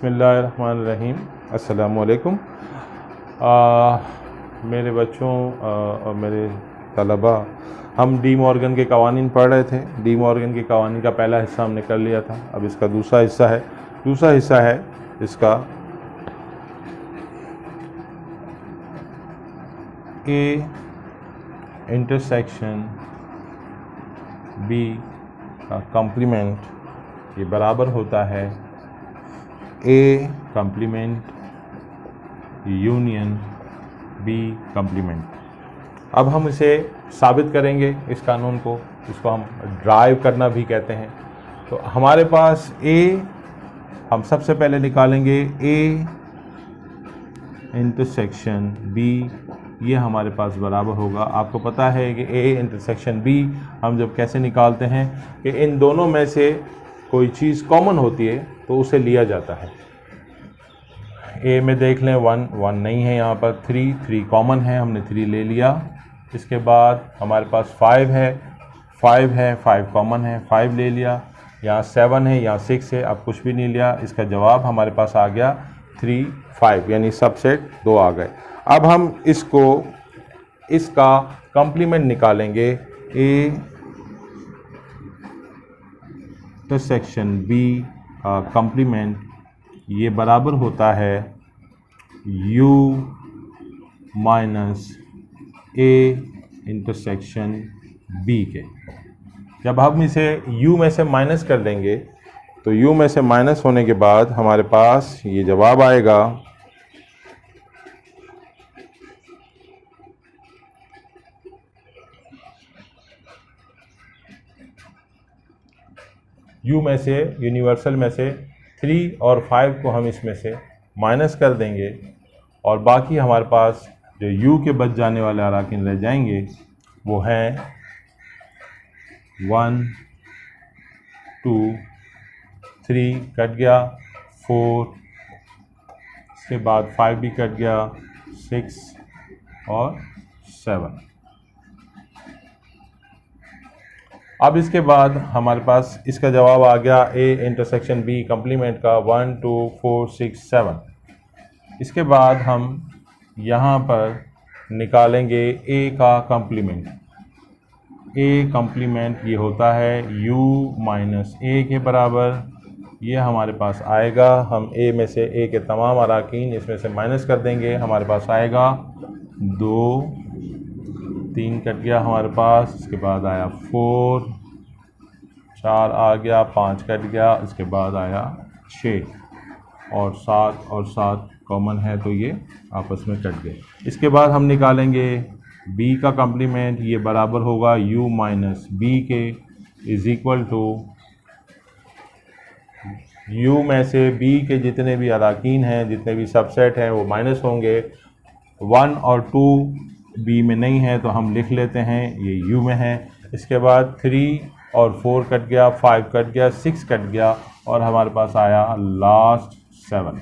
बिस्मिल्लाहिर्रहमानिर्रहीम। अस्सलामुअलैकुम। मेरे बच्चों और मेरे तलबा, हम डी मॉर्गन के कवानीन पढ़ रहे थे। डी मॉर्गन के कवानीन का पहला हिस्सा हमने कर लिया था। अब इसका दूसरा हिस्सा है इसका ए इंटरसेक्शन बी का कम्प्लीमेंट ये बराबर होता है A complement union B complement. अब हम इसे साबित करेंगे, इस कानून को, इसको हम ड्राइव करना भी कहते हैं। तो हमारे पास ए, हम सबसे पहले निकालेंगे ए इंटरसेक्शन बी, ये हमारे पास बराबर होगा। आपको पता है कि ए इंटरसेक्शन बी हम जब कैसे निकालते हैं कि इन दोनों में से कोई चीज़ कॉमन होती है तो उसे लिया जाता है। ए में देख लें 1 नहीं है, यहाँ पर 3 कॉमन है, हमने 3 ले लिया। इसके बाद हमारे पास 5 कॉमन है, 5 ले लिया। यहाँ 7 है, यहाँ 6 है, अब कुछ भी नहीं लिया। इसका जवाब हमारे पास आ गया 3, 5, यानी सबसेट 2 आ गए। अब हम इसका कॉम्प्लीमेंट निकालेंगे। ए इंटरसेक्शन बी का कॉम्प्लीमेंट ये बराबर होता है u minus A intersection B के। जब हम इसे u में से माइनस कर देंगे तो u में से माइनस होने के बाद हमारे पास ये जवाब आएगा u में से, यूनिवर्सल में से 3 और 5 को हम इसमें से माइनस कर देंगे और बाकी हमारे पास जो u के बच जाने वाले अराकीन रह जाएंगे वो हैं 1, 2, 3 कट गया, 4, इसके बाद 5 भी कट गया, 6 और 7। अब इसके बाद हमारे पास इसका जवाब आ गया ए इंटरसेक्शन बी कम्प्लीमेंट का 1, 2, 4, 6, 7। इसके बाद हम यहाँ पर निकालेंगे ए का कम्प्लीमेंट। ए कम्प्लीमेंट ये होता है u माइनस ए के बराबर। ये हमारे पास आएगा, हम ए में से ए के तमाम अराकीन इसमें से माइनस कर देंगे, हमारे पास आएगा 2, 3 कट गया हमारे पास, इसके बाद आया 4, 4 आ गया, 5 कट गया, इसके बाद आया 6 और 7 कॉमन है तो ये आपस में कट गए। इसके बाद हम निकालेंगे b का कम्प्लीमेंट, ये बराबर होगा u माइनस बी के इज़ इक्वल टू u में से b के जितने भी अराकीन हैं, जितने भी सबसेट हैं वो माइनस होंगे। 1 और 2 b में नहीं है तो हम लिख लेते हैं ये u में है। इसके बाद 3 और 4 कट गया, 5 कट गया, 6 कट गया और हमारे पास आया लास्ट 7।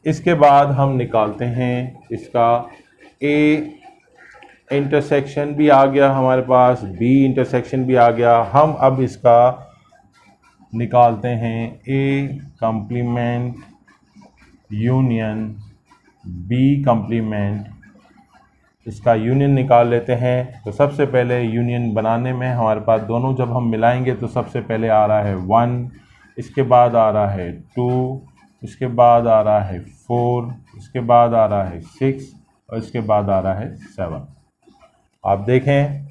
इसके बाद हम निकालते हैं इसका a इंटरसेक्शन भी आ गया हमारे पास, b इंटरसेक्शन भी आ गया। हम अब इसका निकालते हैं a complement union b complement. इसका यूनियन निकाल लेते हैं। तो सबसे पहले यूनियन बनाने में हमारे पास दोनों जब हम मिलाएंगे तो सबसे पहले आ रहा है 1, इसके बाद आ रहा है 2, इसके बाद आ रहा है 4, इसके बाद आ रहा है 6 और इसके बाद आ रहा है 7। आप देखें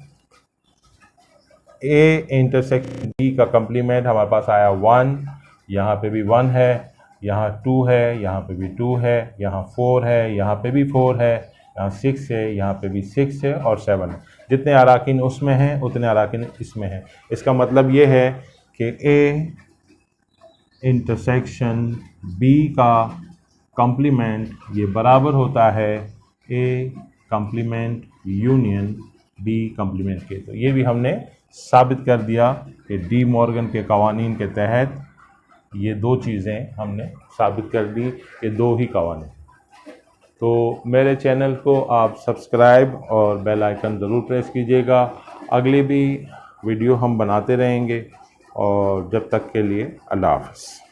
ए इंटरसेक्शन बी का कम्प्लीमेंट हमारे पास आया 1, यहाँ पे भी 1 है, यहाँ 2 है, यहाँ पे भी 2 है, यहाँ 4 है, यहाँ पे भी 4 है, यहाँ 6 है, यहाँ पे भी 6 है और 7 है। जितने अराकीन उसमें हैं उतने अराकीन इसमें हैं। इसका मतलब ये है कि ए इंटरसेक्शन बी का कम्प्लीमेंट ये बराबर होता है A complement union B complement के। तो ये भी हमने साबित कर दिया कि डी मॉर्गन के कवानीन के तहत ये 2 चीज़ें हमने साबित कर दी कि 2 ही कवानीन। तो मेरे चैनल को आप सब्सक्राइब और बेल आइकन ज़रूर प्रेस कीजिएगा। अगली भी वीडियो हम बनाते रहेंगे और जब तक के लिए अल्लाह हाफ़िज़।